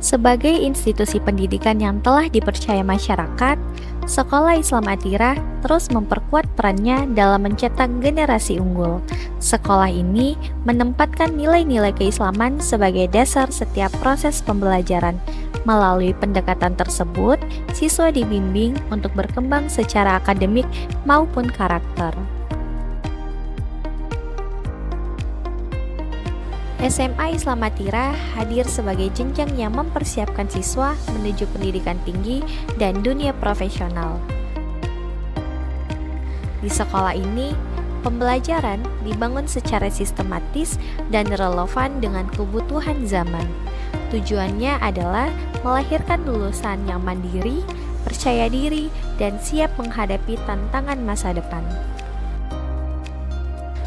Sebagai institusi pendidikan yang telah dipercaya masyarakat, Sekolah Islam Atira terus memperkuat perannya dalam mencetak generasi unggul. Sekolah ini menempatkan nilai-nilai keislaman sebagai dasar setiap proses pembelajaran. Melalui pendekatan tersebut, siswa dibimbing untuk berkembang secara akademik maupun karakter. SMA Islam Atira hadir sebagai jenjang yang mempersiapkan siswa menuju pendidikan tinggi dan dunia profesional. Di sekolah ini, pembelajaran dibangun secara sistematis dan relevan dengan kebutuhan zaman. Tujuannya adalah melahirkan lulusan yang mandiri, percaya diri, dan siap menghadapi tantangan masa depan.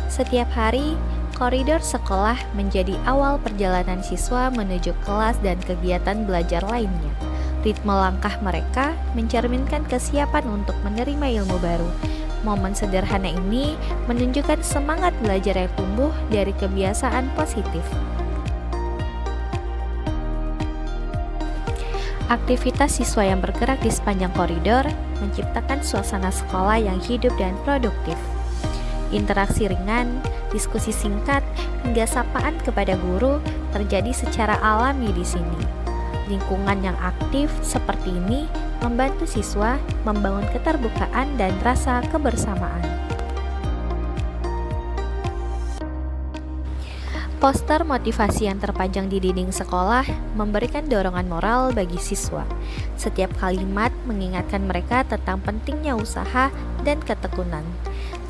Setiap hari, koridor sekolah menjadi awal perjalanan siswa menuju kelas dan kegiatan belajar lainnya. Ritme langkah mereka mencerminkan kesiapan untuk menerima ilmu baru. Momen sederhana ini menunjukkan semangat belajar yang tumbuh dari kebiasaan positif. Aktivitas siswa yang bergerak di sepanjang koridor menciptakan suasana sekolah yang hidup dan produktif. Interaksi ringan, diskusi singkat, hingga sapaan kepada guru terjadi secara alami di sini. Lingkungan yang aktif seperti ini membantu siswa membangun keterbukaan dan rasa kebersamaan. Poster motivasi yang terpajang di dinding sekolah memberikan dorongan moral bagi siswa. Setiap kalimat mengingatkan mereka tentang pentingnya usaha dan ketekunan.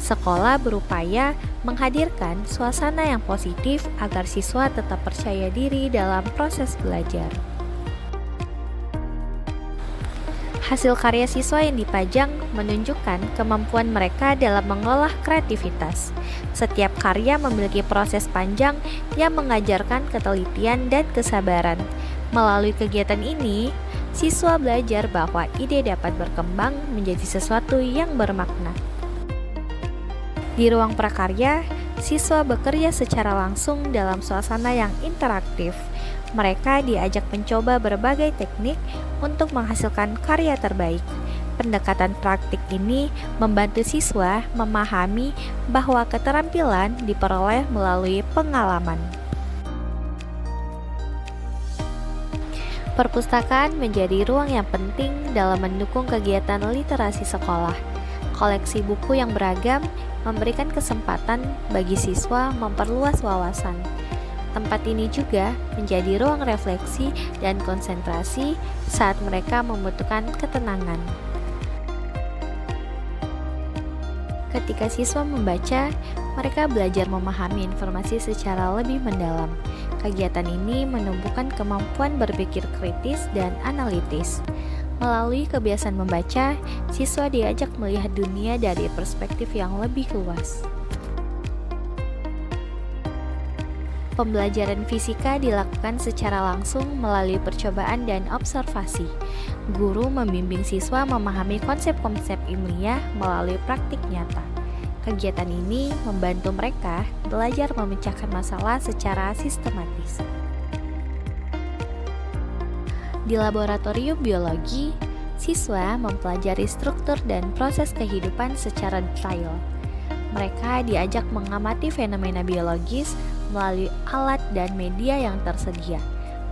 Sekolah berupaya menghadirkan suasana yang positif agar siswa tetap percaya diri dalam proses belajar. Hasil karya siswa yang dipajang menunjukkan kemampuan mereka dalam mengolah kreativitas. Setiap karya memiliki proses panjang yang mengajarkan ketelitian dan kesabaran. Melalui kegiatan ini, siswa belajar bahwa ide dapat berkembang menjadi sesuatu yang bermakna. Di ruang prakarya, siswa bekerja secara langsung dalam suasana yang interaktif. Mereka diajak mencoba berbagai teknik untuk menghasilkan karya terbaik. Pendekatan praktik ini membantu siswa memahami bahwa keterampilan diperoleh melalui pengalaman. Perpustakaan menjadi ruang yang penting dalam mendukung kegiatan literasi sekolah. Koleksi buku yang beragam memberikan kesempatan bagi siswa memperluas wawasan. Tempat ini juga menjadi ruang refleksi dan konsentrasi saat mereka membutuhkan ketenangan. Ketika siswa membaca, mereka belajar memahami informasi secara lebih mendalam. Kegiatan ini menumbuhkan kemampuan berpikir kritis dan analitis. Melalui kebiasaan membaca, siswa diajak melihat dunia dari perspektif yang lebih luas. Pembelajaran fisika dilakukan secara langsung melalui percobaan dan observasi. Guru membimbing siswa memahami konsep-konsep ilmiah melalui praktik nyata. Kegiatan ini membantu mereka belajar memecahkan masalah secara sistematis. Di laboratorium biologi, siswa mempelajari struktur dan proses kehidupan secara detail. Mereka diajak mengamati fenomena biologis melalui alat dan media yang tersedia.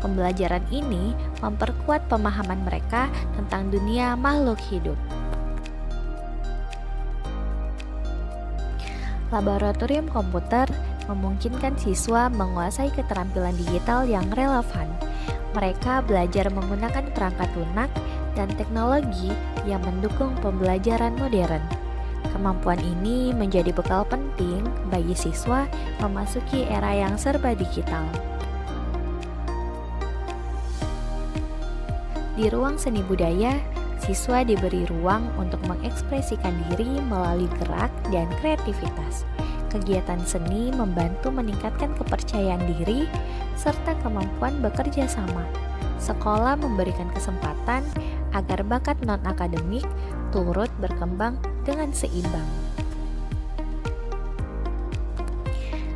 Pembelajaran ini memperkuat pemahaman mereka tentang dunia makhluk hidup. Laboratorium komputer memungkinkan siswa menguasai keterampilan digital yang relevan. Mereka belajar menggunakan perangkat lunak dan teknologi yang mendukung pembelajaran modern. Kemampuan ini menjadi bekal penting bagi siswa memasuki era yang serba digital. Di ruang seni budaya, siswa diberi ruang untuk mengekspresikan diri melalui gerak dan kreativitas. Kegiatan seni membantu meningkatkan kepercayaan diri serta kemampuan bekerja sama. Sekolah memberikan kesempatan agar bakat non-akademik turut berkembang dengan seimbang.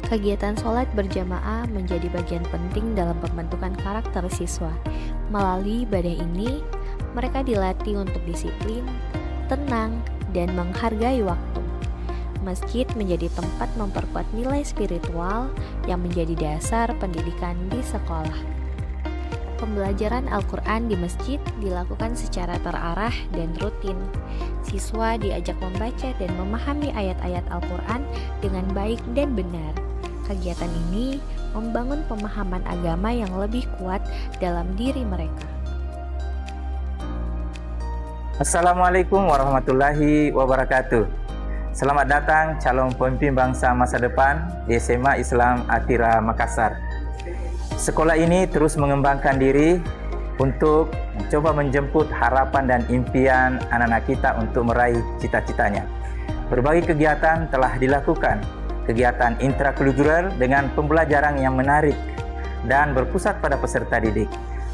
Kegiatan sholat berjamaah menjadi bagian penting dalam pembentukan karakter siswa. Melalui ibadah ini, mereka dilatih untuk disiplin, tenang, dan menghargai waktu. Masjid menjadi tempat memperkuat nilai spiritual yang menjadi dasar pendidikan di sekolah. Pembelajaran Al-Quran di masjid dilakukan secara terarah dan rutin. Siswa diajak membaca dan memahami ayat-ayat Al-Quran dengan baik dan benar. Kegiatan ini membangun pemahaman agama yang lebih kuat dalam diri mereka. Assalamualaikum warahmatullahi wabarakatuh. Selamat datang calon pemimpin bangsa masa depan di SMA Islam Atira Makassar. Sekolah ini terus mengembangkan diri untuk mencoba menjemput harapan dan impian anak-anak kita untuk meraih cita-citanya. Berbagai kegiatan telah dilakukan. Kegiatan intrakultural dengan pembelajaran yang menarik dan berpusat pada peserta didik.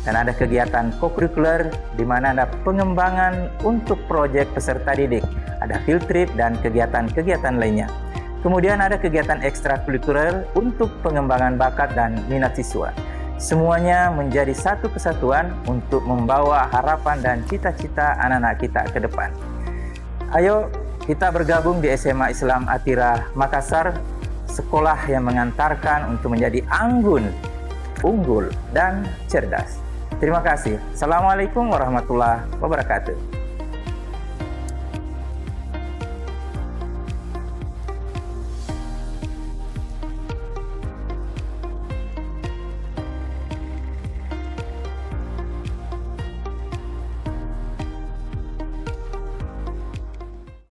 Dan ada kegiatan kokurikuler di mana ada pengembangan untuk proyek peserta didik. Ada field trip dan kegiatan-kegiatan lainnya. Kemudian ada kegiatan ekstrakurikuler untuk pengembangan bakat dan minat siswa. Semuanya menjadi satu kesatuan untuk membawa harapan dan cita-cita anak-anak kita ke depan. Ayo kita bergabung di SMA Islam Atira Makassar, sekolah yang mengantarkan untuk menjadi anggun, unggul, dan cerdas. Terima kasih. Assalamualaikum warahmatullahi wabarakatuh.